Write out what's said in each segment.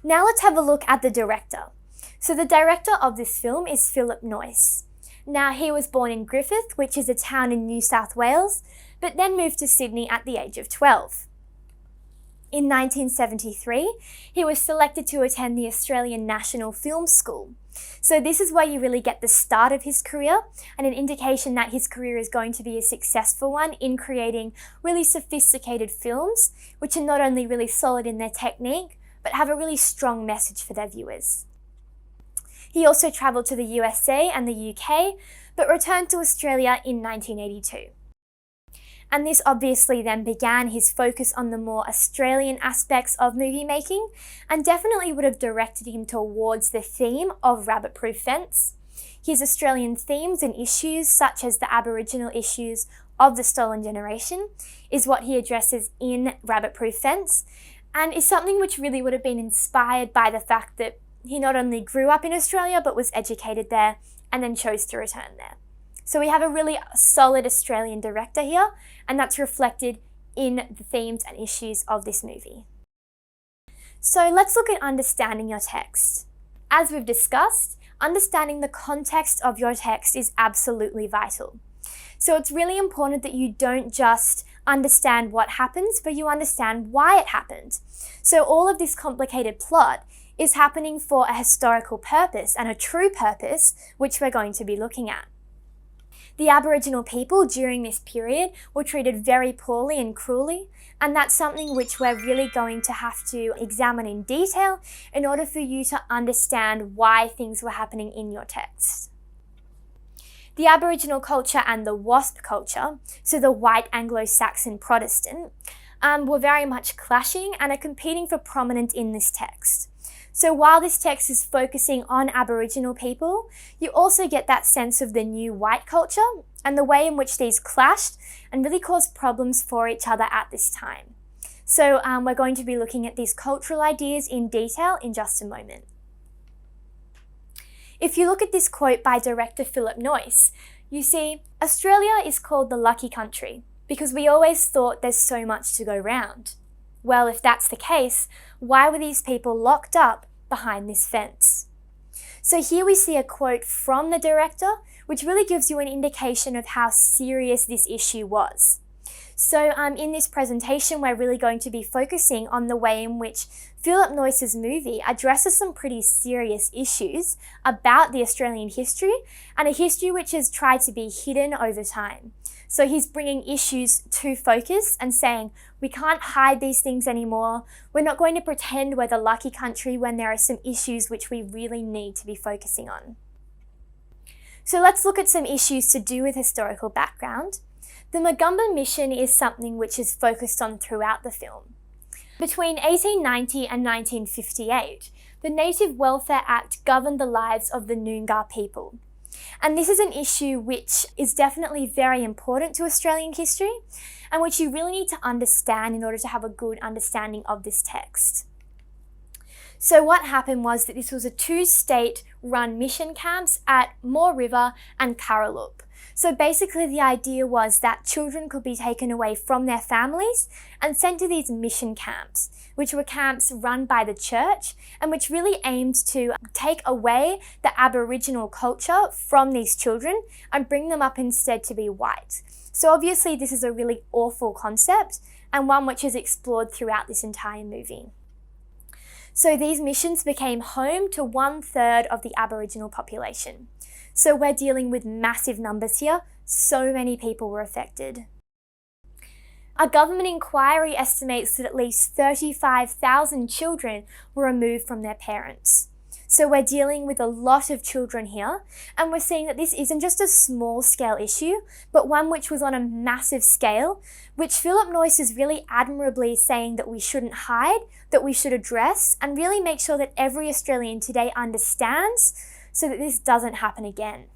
Now let's have a look at the director. So the director of this film is Philip Noyce. Now he was born in Griffith, which is a town in New South Wales, but then moved to Sydney at the age of 12. In 1973, he was selected to attend the Australian National Film School. So this is where you really get the start of his career and an indication that his career is going to be a successful one in creating really sophisticated films, which are not only really solid in their technique, but have a really strong message for their viewers. He also travelled to the USA and the UK, but returned to Australia in 1982. And this obviously then began his focus on the more Australian aspects of movie making, and definitely would have directed him towards the theme of rabbit-proof fence. His Australian themes and issues, such as the Aboriginal issues of the stolen generation, is what he addresses in Rabbit-Proof Fence, and is something which really would have been inspired by the fact that he not only grew up in Australia, but was educated there and then chose to return there. So we have a really solid Australian director here, and that's reflected in the themes and issues of this movie. So let's look at understanding your text. As we've discussed, understanding the context of your text is absolutely vital. So it's really important that you don't just understand what happens, but you understand why it happened. So all of this complicated plot is happening for a historical purpose and a true purpose, which we're going to be looking at. The Aboriginal people during this period were treated very poorly and cruelly, and that's something which we're really going to have to examine in detail in order for you to understand why things were happening in your text. The Aboriginal culture and the WASP culture, so the white Anglo-Saxon Protestant, were very much clashing and are competing for prominence in this text. So while this text is focusing on Aboriginal people, you also get that sense of the new white culture and the way in which these clashed and really caused problems for each other at this time. So we're going to be looking at these cultural ideas in detail in just a moment. If you look at this quote by director Philip Noyce, you see, Australia is called the lucky country because we always thought there's so much to go round. Well, if that's the case, why were these people locked up behind this fence? So here we see a quote from the director, which really gives you an indication of how serious this issue was. So in this presentation, we're really going to be focusing on the way in which Philip Noyce's movie addresses some pretty serious issues about the Australian history, and a history which has tried to be hidden over time. So he's bringing issues to focus and saying, we can't hide these things anymore. We're not going to pretend we're the lucky country when there are some issues which we really need to be focusing on. So let's look at some issues to do with historical background. The Mogumber mission is something which is focused on throughout the film. Between 1890 and 1958, the Native Welfare Act governed the lives of the Noongar people. And this is an issue which is definitely very important to Australian history and which you really need to understand in order to have a good understanding of this text. So what happened was that this was a two-state run mission camps at Moore River and Carrolup. So basically the idea was that children could be taken away from their families and sent to these mission camps, which were camps run by the church and which really aimed to take away the Aboriginal culture from these children and bring them up instead to be white. So obviously this is a really awful concept and one which is explored throughout this entire movie. So these missions became home to 1/3 of the Aboriginal population. So we're dealing with massive numbers here. So many people were affected. A government inquiry estimates that at least 35,000 children were removed from their parents. So we're dealing with a lot of children here, and we're seeing that this isn't just a small scale issue, but one which was on a massive scale, which Philip Noyce is really admirably saying that we shouldn't hide, that we should address, and really make sure that every Australian today understands so that this doesn't happen again.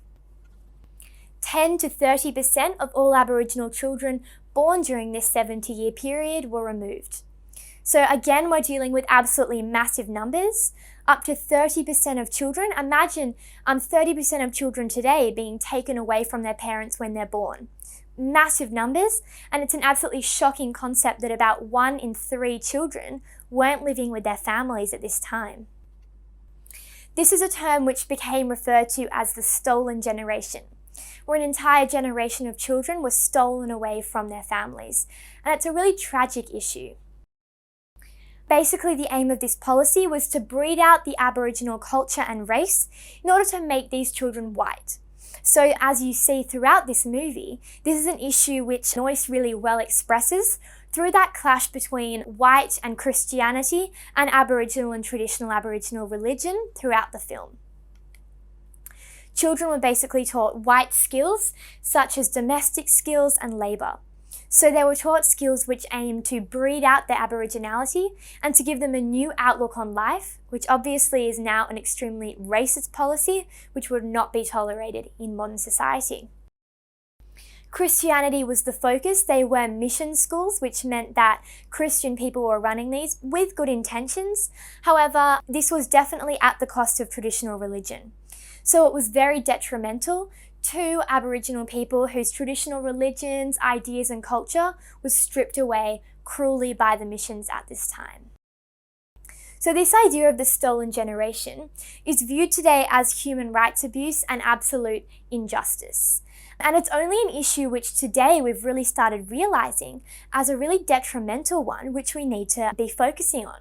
10 to 30% of all Aboriginal children born during this 70-year period were removed. So again, we're dealing with absolutely massive numbers, up to 30% of children. Imagine 30% of children today being taken away from their parents when they're born. massive numbers, and it's an absolutely shocking concept that about 1 in 3 children weren't living with their families at this time. This is a term which became referred to as the stolen generation, where an entire generation of children was stolen away from their families, and it's a really tragic issue. Basically, the aim of this policy was to breed out the Aboriginal culture and race in order to make these children white. So as you see throughout this movie, this is an issue which Noyce really well expresses through that clash between white and Christianity and Aboriginal and traditional Aboriginal religion throughout the film. Children were basically taught white skills such as domestic skills and labour. So they were taught skills which aimed to breed out their Aboriginality and to give them a new outlook on life, which obviously is now an extremely racist policy which would not be tolerated in modern society. Christianity was the focus. They were mission schools, which meant that Christian people were running these with good intentions. However, this was definitely at the cost of traditional religion. So it was very detrimental to Aboriginal people whose traditional religions, ideas and culture was stripped away cruelly by the missions at this time. So this idea of the stolen generation is viewed today as human rights abuse and absolute injustice. And it's only an issue which today we've really started realising as a really detrimental one which we need to be focusing on.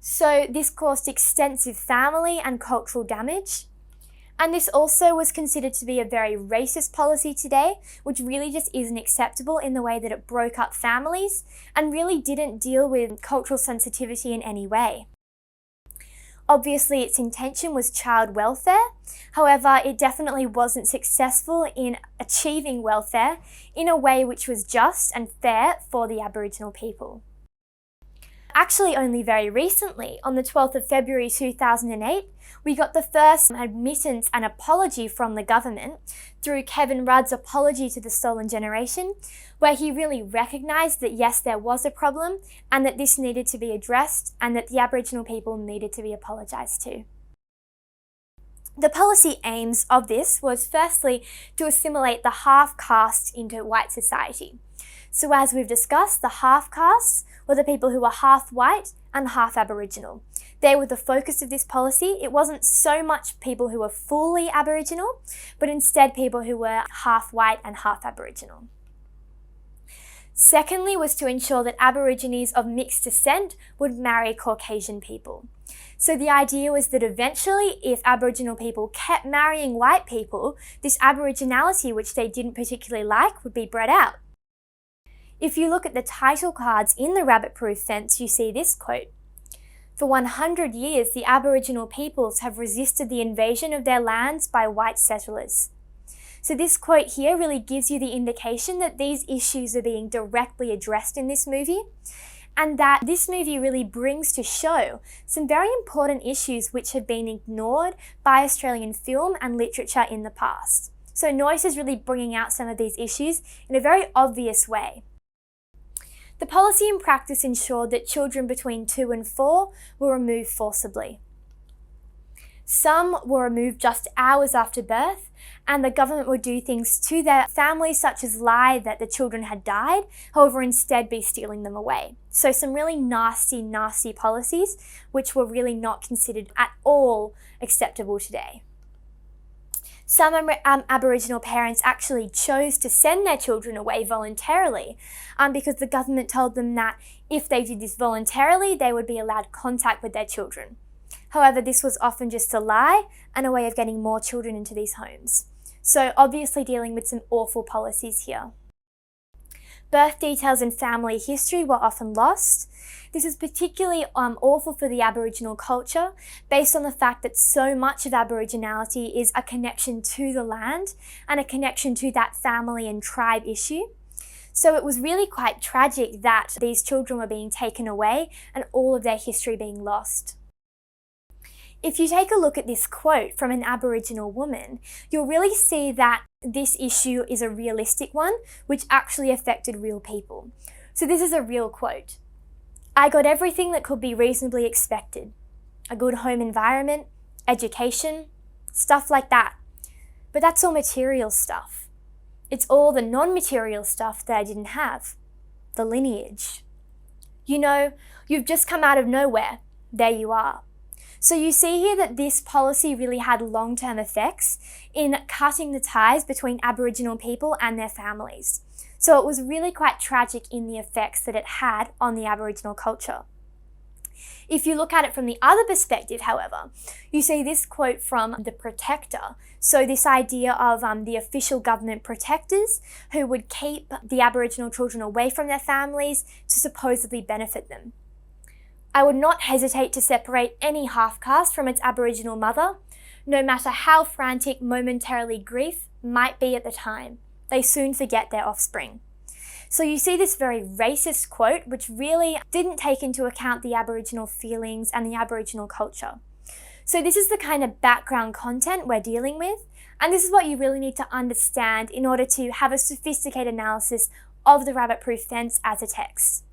So this caused extensive family and cultural damage. And this also was considered to be a very racist policy today, which really just isn't acceptable in the way that it broke up families and really didn't deal with cultural sensitivity in any way. Obviously, its intention was child welfare. However, it definitely wasn't successful in achieving welfare in a way which was just and fair for the Aboriginal people. Actually, only very recently, on the 12th of February 2008, we got the first admittance and apology from the government through Kevin Rudd's apology to the stolen generation, where he really recognised that yes, there was a problem and that this needed to be addressed and that the Aboriginal people needed to be apologised to. The policy aims of this was firstly to assimilate the half-caste into white society. So as we've discussed, the half-castes were the people who were half white and half Aboriginal. They were the focus of this policy. It wasn't so much people who were fully Aboriginal, but instead people who were half white and half Aboriginal. Secondly was to ensure that Aborigines of mixed descent would marry Caucasian people. So the idea was that eventually, if Aboriginal people kept marrying white people, this Aboriginality, which they didn't particularly like, would be bred out. If you look at the title cards in the rabbit-proof fence, you see this quote: "For 100 years, the Aboriginal peoples have resisted the invasion of their lands by white settlers." So this quote here really gives you the indication that these issues are being directly addressed in this movie, and that this movie really brings to show some very important issues which have been ignored by Australian film and literature in the past. So Noyce is really bringing out some of these issues in a very obvious way. The policy in practice ensured that children between 2 and 4 were removed forcibly. Some were removed just hours after birth, and the government would do things to their families such as lie that the children had died, however instead be stealing them away. So some really nasty, nasty policies which were really not considered at all acceptable today. Some Aboriginal parents actually chose to send their children away voluntarily because the government told them that if they did this voluntarily, they would be allowed contact with their children. However, this was often just a lie and a way of getting more children into these homes. So obviously dealing with some awful policies here. Birth details and family history were often lost. This is particularly awful for the Aboriginal culture based on the fact that so much of Aboriginality is a connection to the land and a connection to that family and tribe issue. So it was really quite tragic that these children were being taken away and all of their history being lost. If you take a look at this quote from an Aboriginal woman, you'll really see that this issue is a realistic one, which actually affected real people. So this is a real quote. "I got everything that could be reasonably expected. A good home environment, education, stuff like that. But that's all material stuff. It's all the non-material stuff that I didn't have. The lineage. You know, you've just come out of nowhere. There you are. So you see here that this policy really had long-term effects in cutting the ties between Aboriginal people and their families. So it was really quite tragic in the effects that it had on the Aboriginal culture. If you look at it from the other perspective, however, you see this quote from the Protector. So this idea of the official government protectors who would keep the Aboriginal children away from their families to supposedly benefit them. I would not hesitate to separate any half-caste from its Aboriginal mother, no matter how frantic momentarily grief might be at the time. They soon forget their offspring. So you see this very racist quote, which really didn't take into account the Aboriginal feelings and the Aboriginal culture. So this is the kind of background content we're dealing with, and this is what you really need to understand in order to have a sophisticated analysis of the rabbit-proof fence as a text.